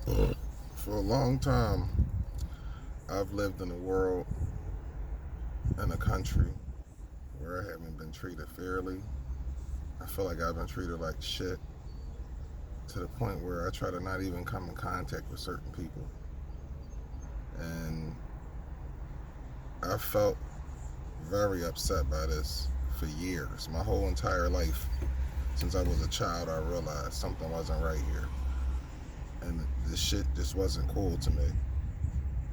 For a long time, I've lived in a world, in a country, where I haven't been treated fairly. I feel like I've been treated like shit to the point where I try to not even come in contact with certain people. And I felt very upset by this for years. My whole entire life, since I was a child, I realized something wasn't right here. And this shit just wasn't cool to me.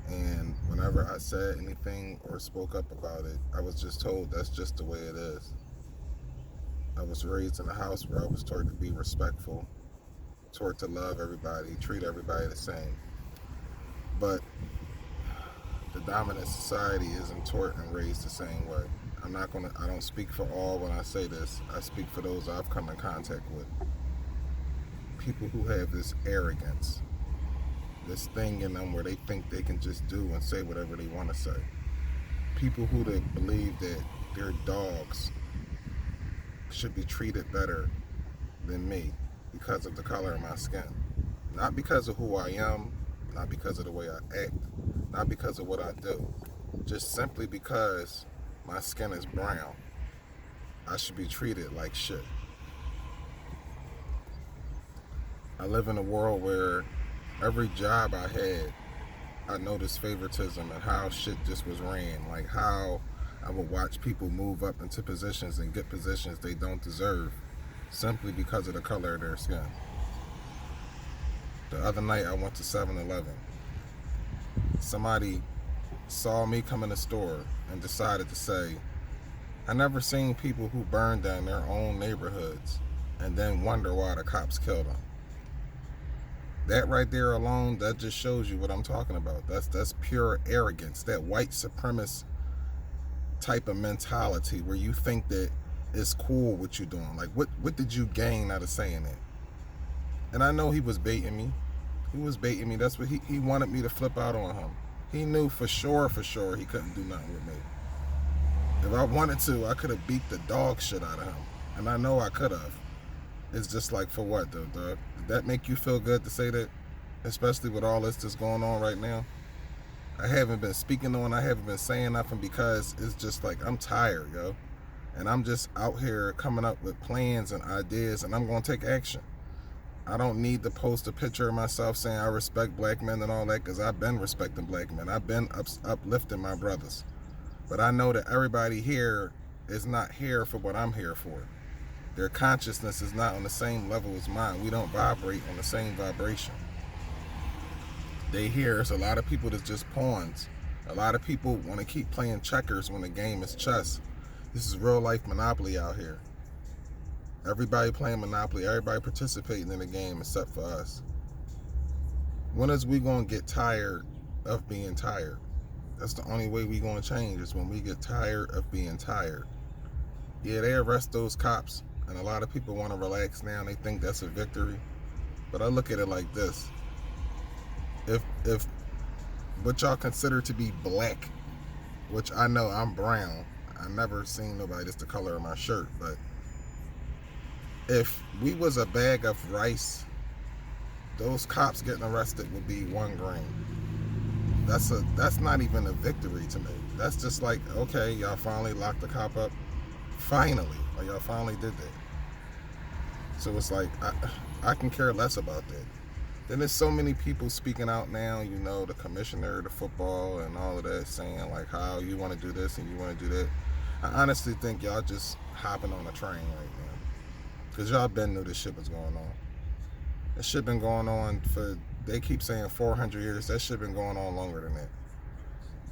And whenever I said anything or spoke up about it, I was just told that's just the way it is. I was raised in a house where I was taught to be respectful, taught to love everybody, treat everybody the same. But the dominant society isn't taught and raised the same way. I don't speak for all when I say this. I speak for those I've come in contact with. People who have this arrogance, this thing in them where they think they can just do and say whatever they want to say. People who they believe that their dogs should be treated better than me because of the color of my skin. Not because of who I am, not because of the way I act, not because of what I do. Just simply because my skin is brown, I should be treated like shit. I live in a world where every job I had, I noticed favoritism and how shit just was ran. Like how I would watch people move up into positions and get positions they don't deserve simply because of the color of their skin. The other night I went to 7-Eleven. Somebody saw me come in the store and decided to say, I never seen people who burned down their own neighborhoods and then wonder why the cops killed them. That right there alone, that just shows you what I'm talking about. That's pure arrogance. That white supremacist type of mentality where you think that it's cool what you're doing. Like what did you gain out of saying that? And I know he was baiting me. He was baiting me. That's what he wanted me to flip out on him. He knew for sure he couldn't do nothing with me. If I wanted to, I could have beat the dog shit out of him. And I know I could have. It's just like, for what, though, dog? Did that make you feel good to say that? Especially with all this that's going on right now? I haven't been speaking on, I haven't been saying nothing because it's just like, I'm tired, yo. And I'm just out here coming up with plans and ideas, and I'm going to take action. I don't need to post a picture of myself saying I respect black men and all that, because I've been respecting black men. I've been uplifting my brothers. But I know that everybody here is not here for what I'm here for. Their consciousness is not on the same level as mine. We don't vibrate on the same vibration. They hear it's a lot of people that's just pawns. A lot of people want to keep playing checkers when the game is chess. This is real life Monopoly out here. Everybody playing Monopoly, everybody participating in the game except for us. When is we going to get tired of being tired? That's the only way we going to change, is when we get tired of being tired. Yeah, they arrest those cops, and a lot of people want to relax now, and they think that's a victory. But I look at it like this. If what y'all consider to be black, which I know I'm brown, I never seen nobody that's the color of my shirt, but if we was a bag of rice, those cops getting arrested would be 1 grain. That's not even a victory to me. That's just like, okay, y'all finally locked the cop up. Finally, like y'all finally did that. So it's like I can care less about that. Then there's so many people speaking out now, the commissioner of the football and all of that, saying like how you want to do this and you want to do that. I honestly think y'all just hopping on a train right now. Because y'all been knew this shit was going on. This shit been going on for, they keep saying 400 years. That shit been going on longer than that.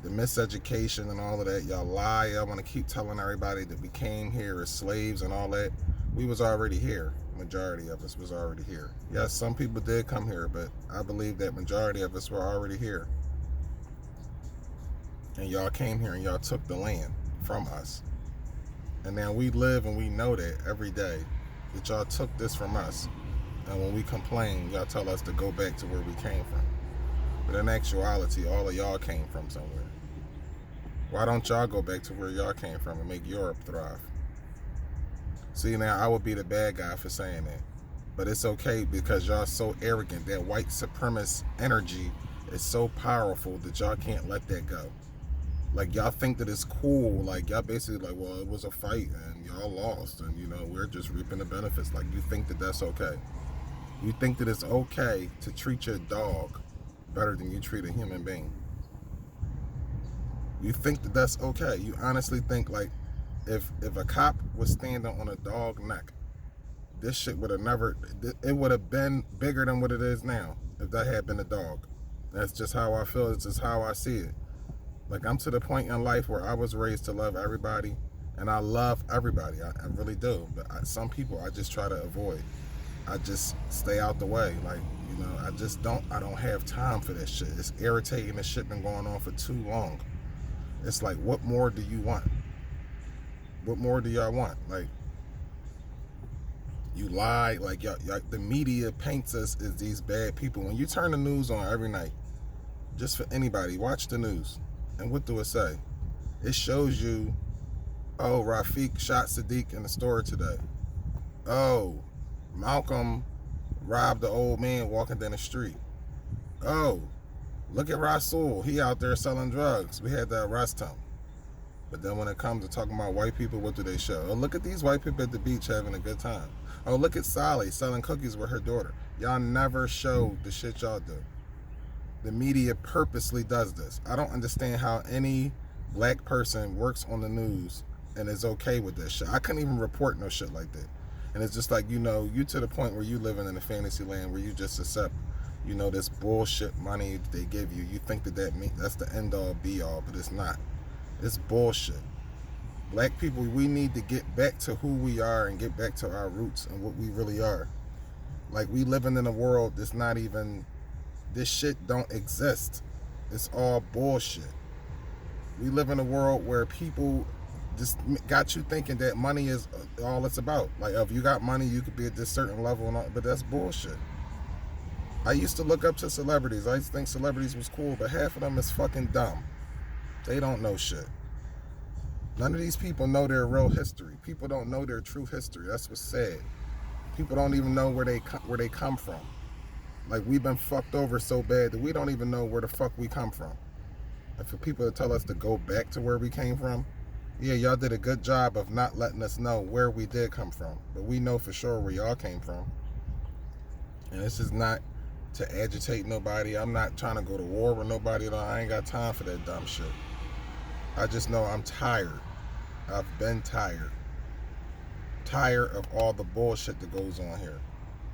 The miseducation and all of that, y'all lie. Y'all want to keep telling everybody that we came here as slaves and all that. We was already here. Majority of us was already here. Yes, some people did come here, but I believe that majority of us were already here. And y'all came here and y'all took the land from us. And now we live and we know that every day that y'all took this from us. And when we complain, y'all tell us to go back to where we came from. But in actuality, all of y'all came from somewhere. Why don't y'all go back to where y'all came from and make Europe thrive? See, now I would be the bad guy for saying that. But it's okay because y'all so arrogant. That white supremacist energy is so powerful that y'all can't let that go. Like, y'all think that it's cool. Like, y'all basically like, well, it was a fight and y'all lost, and you know, we're just reaping the benefits. Like, you think that that's okay. You think that it's okay to treat your dog better than you treat a human being. You think that that's okay. You honestly think, like, if a cop was standing on a dog neck, this shit would have never, it would have been bigger than what it is now if that had been a dog. That's just how I feel. It's just how I see it. Like, I'm to the point in life where I was raised to love everybody, and I love everybody. I really do. But some people I just try to avoid. I just stay out the way. Like, you know, I don't have time for that shit. It's irritating. This shit been going on for too long. It's like, what more do you want? What more do y'all want? Like, you lie. Like, y'all, the media paints us as these bad people. When you turn the news on every night, just for anybody, watch the news. And what do it say? It shows you, oh, Rafiq shot Sadiq in the store today. Oh, Malcolm robbed the old man walking down the street. Oh, look at Rasul. He out there selling drugs. We had to arrest him. But then when it comes to talking about white people, what do they show? Oh, look at these white people at the beach having a good time. Oh, look at Sally selling cookies with her daughter. Y'all never show the shit y'all do. The media purposely does this. I don't understand how any black person works on the news and is okay with this shit. I couldn't even report no shit like that. And it's just like, you know, you to the point where you living in a fantasy land where you just accept, you know, this bullshit money they give you. You think that's the end all be all, but it's not. It's bullshit. Black people, we need to get back to who we are and get back to our roots and what we really are. Like, we living in a world that's not even, this shit don't exist. It's all bullshit. We live in a world where people just got you thinking that money is all it's about. Like, if you got money, you could be at this certain level, and all, but that's bullshit. I used to look up to celebrities. I used to think celebrities was cool, but half of them is fucking dumb. They don't know shit. None of these people know their real history. People don't know their true history. That's what's sad. People don't even know where they come from. Like, we've been fucked over so bad that we don't even know where the fuck we come from. And for people to tell us to go back to where we came from, yeah, y'all did a good job of not letting us know where we did come from. But we know for sure where y'all came from. And this is not to agitate nobody. I'm not trying to go to war with nobody. I ain't got time for that dumb shit. I just know I'm tired. I've been tired. Tired of all the bullshit that goes on here.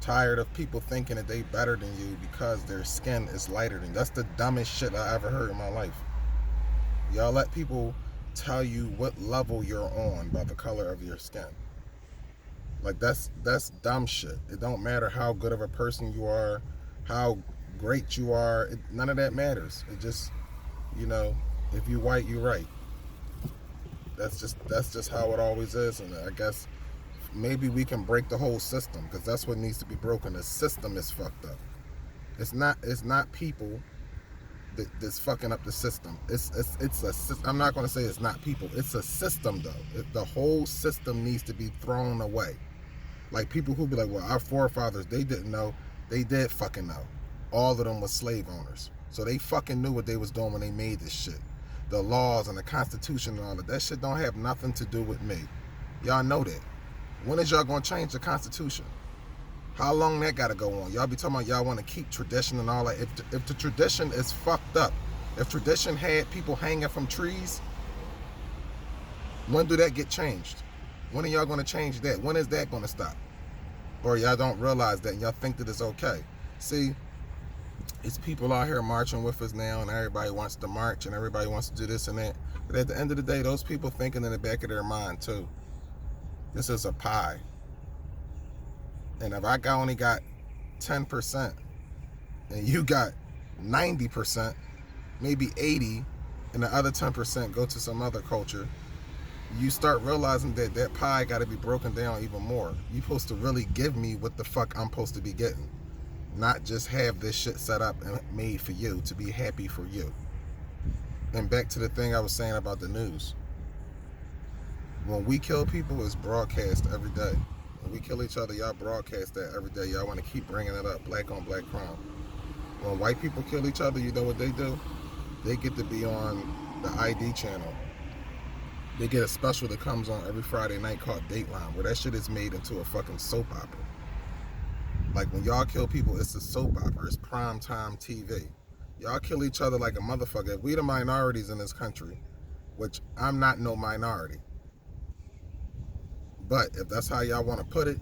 Tired of people thinking that they better than you because their skin is lighter than you. That's the dumbest shit I ever heard in my life. Y'all let people tell you what level you're on by the color of your skin. Like, that's dumb shit. It don't matter how good of a person you are, how great you are. None of that matters. It just, you know, if you white, you right. That's just how it always is. And I guess maybe we can break the whole system, because that's what needs to be broken. The system is fucked up. It's not people that's fucking up the system. I'm not going to say it's not people. It's a system, though. The whole system needs to be thrown away. Like, people who be like, well, our forefathers, they didn't know. They did fucking know. All of them was slave owners. So they fucking knew what they was doing when they made this shit. The laws and the Constitution and all that shit don't have nothing to do with me. Y'all know that. When is y'all going to change the Constitution? How long that got to go on? Y'all be talking about y'all want to keep tradition and all that. If the tradition is fucked up, if tradition had people hanging from trees, when do that get changed? When are y'all going to change that? When is that going to stop? Or y'all don't realize that and y'all think that it's okay. See, it's people out here marching with us now, and everybody wants to march and everybody wants to do this and that. But at the end of the day, those people thinking in the back of their mind too, this is a pie. And if I only got 10% and you got 90%, maybe 80%, and the other 10% go to some other culture, you start realizing that that pie got to be broken down even more. You're supposed to really give me what the fuck I'm supposed to be getting. Not just have this shit set up and made for you to be happy for you. And back to the thing I was saying about the news. When we kill people, it's broadcast every day. When we kill each other, y'all broadcast that every day. Y'all want to keep bringing it up, black on black crime. When white people kill each other, you know what they do? They get to be on the ID channel. They get a special that comes on every Friday night called Dateline, where that shit is made into a fucking soap opera. Like when y'all kill people, it's a soap opera. It's primetime TV. Y'all kill each other like a motherfucker. If we the minorities in this country, which I'm not no minority, but if that's how y'all want to put it,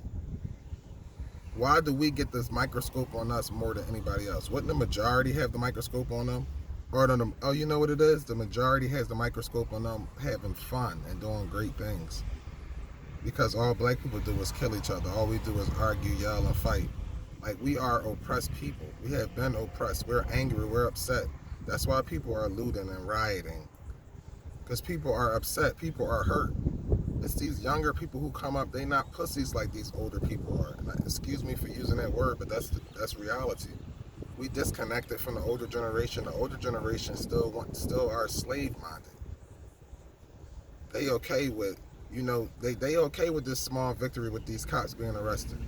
why do we get this microscope on us more than anybody else? Wouldn't the majority have the microscope on them? Or oh, you know what it is? The majority has the microscope on them having fun and doing great things. Because all black people do is kill each other. All we do is argue, yell, and fight. Like, we are oppressed people. We have been oppressed. We're angry. We're upset. That's why people are looting and rioting. Because people are upset. People are hurt. It's these younger people who come up. They not pussies like these older people are. And excuse me for using that word, but that's reality. We disconnected from the older generation. The older generation still are slave-minded. They okay with, they okay with this small victory with these cops being arrested.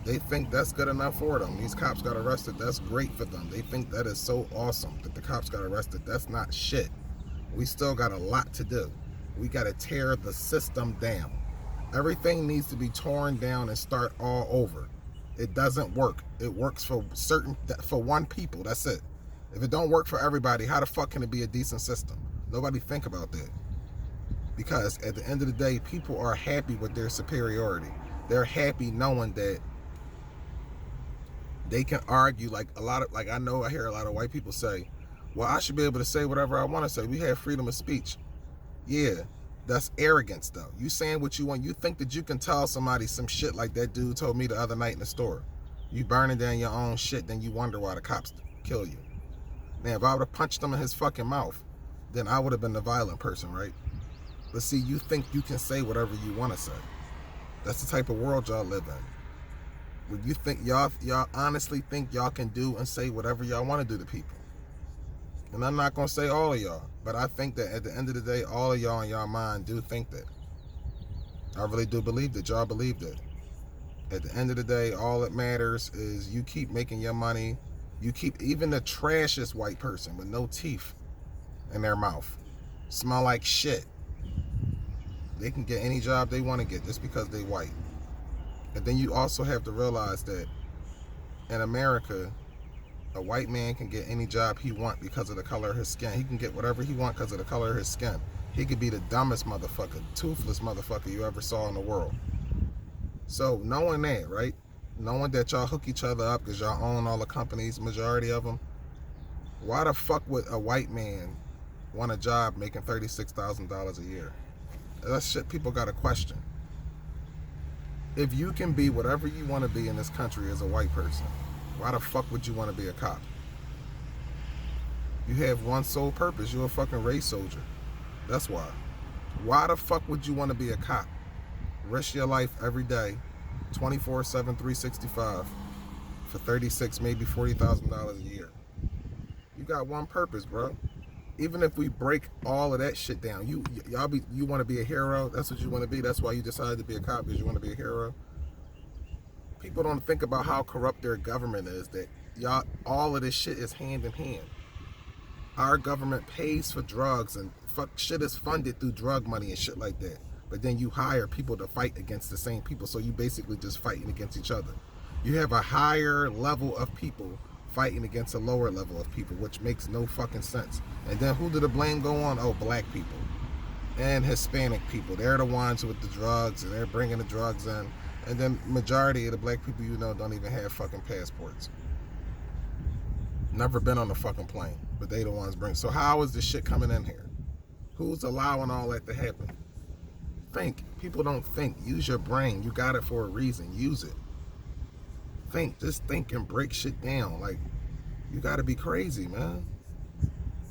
They think that's good enough for them. These cops got arrested. That's great for them. They think that is so awesome that the cops got arrested. That's not shit. We still got a lot to do. We got to tear the system down. Everything needs to be torn down and start all over. It doesn't work. It works for one people. That's it. If it don't work for everybody, how the fuck can it be a decent system? Nobody think about that. Because at the end of the day, people are happy with their superiority. They're happy knowing that they can argue. I hear a lot of white people say, well, I should be able to say whatever I want to say. We have freedom of speech. Yeah, that's arrogance though. You saying what you want. You think that you can tell somebody some shit like that dude told me the other night in the store. You burning down your own shit, then you wonder why the cops kill you. Now, if I would have punched him in his fucking mouth, then I would have been the violent person, right? But see, you think you can say whatever you want to say. That's the type of world y'all live in. When you think y'all honestly think y'all can do and say whatever y'all want to do to people. And I'm not going to say all of y'all, but I think that at the end of the day, all of y'all in y'all mind do think that. I really do believe that y'all believe that. At the end of the day, all that matters is you keep making your money. You keep, even the trashiest white person with no teeth in their mouth, smell like shit. They can get any job they want to get just because they white. And then you also have to realize that in America, a white man can get any job he wants because of the color of his skin. He can get whatever he wants because of the color of his skin. He could be the dumbest motherfucker, toothless motherfucker you ever saw in the world. So knowing that, right? Knowing that y'all hook each other up because y'all own all the companies, majority of them, why the fuck would a white man want a job making $36,000 a year? That's shit people got to question. If you can be whatever you want to be in this country as a white person, why the fuck would you want to be a cop? You have one sole purpose. You're a fucking race soldier. That's why. Why the fuck would you want to be a cop? Risk your life every day, 24/7, 365, for $36,000, maybe $40,000 a year. You got one purpose, bro. Even if we break all of that shit down, you want to be a hero. That's what you want to be. That's why you decided to be a cop, because you want to be a hero. People don't think about how corrupt their government is. That y'all, all of this shit is hand in hand. Our government pays for drugs and shit is funded through drug money and shit like that. But then you hire people to fight against the same people. So you basically just fighting against each other. You have a higher level of people fighting against a lower level of people, which makes no fucking sense. And then who did the blame go on? Oh, black people and Hispanic people. They're the ones with the drugs, and they're bringing the drugs in. And then majority of the black people don't even have fucking passports. Never been on a fucking plane, but they the ones bring. So how is this shit coming in here? Who's allowing all that to happen? Think. People don't think. Use your brain. You got it for a reason. Use it. Think. Just think and break shit down. Like, you gotta be crazy, man.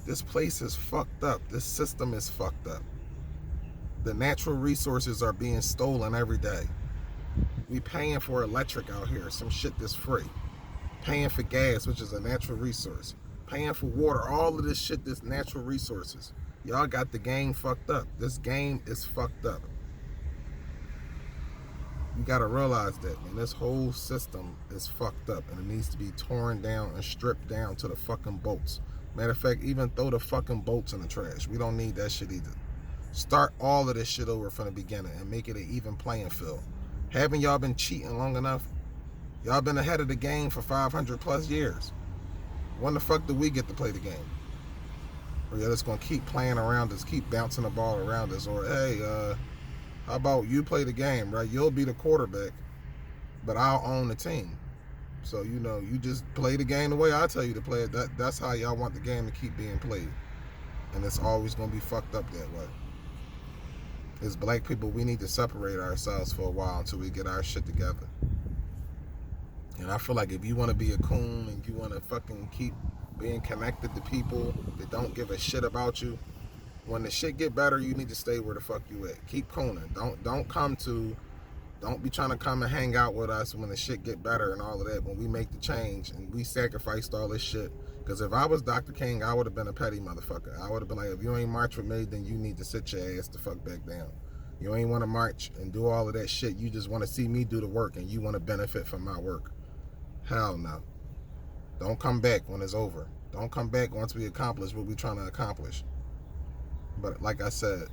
This place is fucked up. This system is fucked up. The natural resources are being stolen every day. We paying for electric out here, some shit that's free. Paying for gas, which is a natural resource. Paying for water, all of this shit that's natural resources. Y'all got the game fucked up. This game is fucked up. You gotta realize that, man. This whole system is fucked up, and it needs to be torn down and stripped down to the fucking bolts. Matter of fact, even throw the fucking bolts in the trash. We don't need that shit either. Start all of this shit over from the beginning and make it an even playing field. Haven't y'all been cheating long enough? Y'all been ahead of the game for 500 plus years. When the fuck do we get to play the game? Or y'all just gonna keep playing around us, keep bouncing the ball around us? Or hey, how about you play the game, right? You'll be the quarterback, but I'll own the team. So, you know, you just play the game the way I tell you to play it. That's how y'all want the game to keep being played. And it's always gonna be fucked up that way. As black people, we need to separate ourselves for a while until we get our shit together. And I feel like if you want to be a coon and you want to fucking keep being connected to people that don't give a shit about you, when the shit get better, you need to stay where the fuck you at. Keep cooning. Don't be trying to come and hang out with us when the shit get better and all of that. When we make the change and we sacrificed all this shit. Because if I was Dr. King, I would have been a petty motherfucker. I would have been like, if you ain't march with me, then you need to sit your ass the fuck back down. You ain't want to march and do all of that shit. You just want to see me do the work and you want to benefit from my work. Hell no. Don't come back when it's over. Don't come back once we accomplish what we're trying to accomplish. But like I said,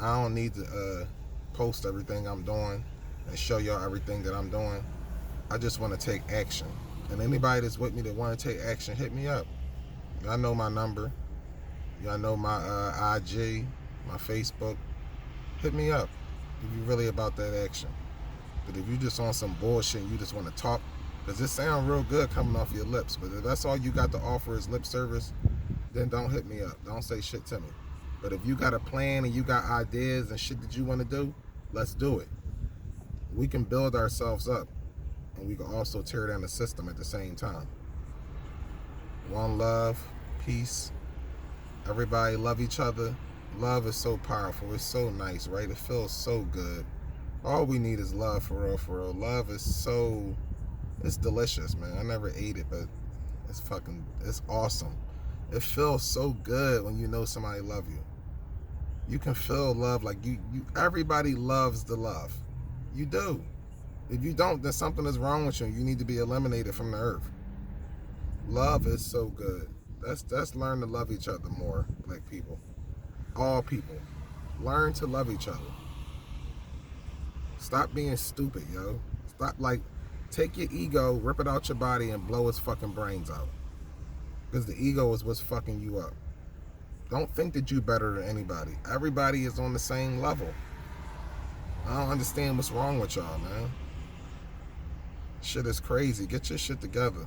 I don't need to post everything I'm doing and show y'all everything that I'm doing. I just want to take action. And anybody that's with me that want to take action, hit me up. Y'all know my number. Y'all know my IG, my Facebook. Hit me up if you really about that action. But if you just on some bullshit and you just want to talk, because it sounds real good coming off your lips, but if that's all you got to offer is lip service, then don't hit me up. Don't say shit to me. But if you got a plan and you got ideas and shit that you want to do, let's do it. We can build ourselves up, and we can also tear down the system at the same time. One love, peace. Everybody love each other. Love is so powerful. It's so nice, right? It feels so good. All we need is love, for real, for real. Love is so... it's delicious, man. I never ate it, but it's awesome. It feels so good when you know somebody love you. You can feel love like you everybody loves the love. You do. If you don't, then something is wrong with you. You need to be eliminated from the earth. Love is so good. Let's learn to love each other more, black people. All people. Learn to love each other. Stop being stupid, yo. Stop, take your ego, rip it out your body, and blow its fucking brains out. Because the ego is what's fucking you up. Don't think that you're better than anybody. Everybody is on the same level. I don't understand what's wrong with y'all, man. Shit is crazy. Get your shit together.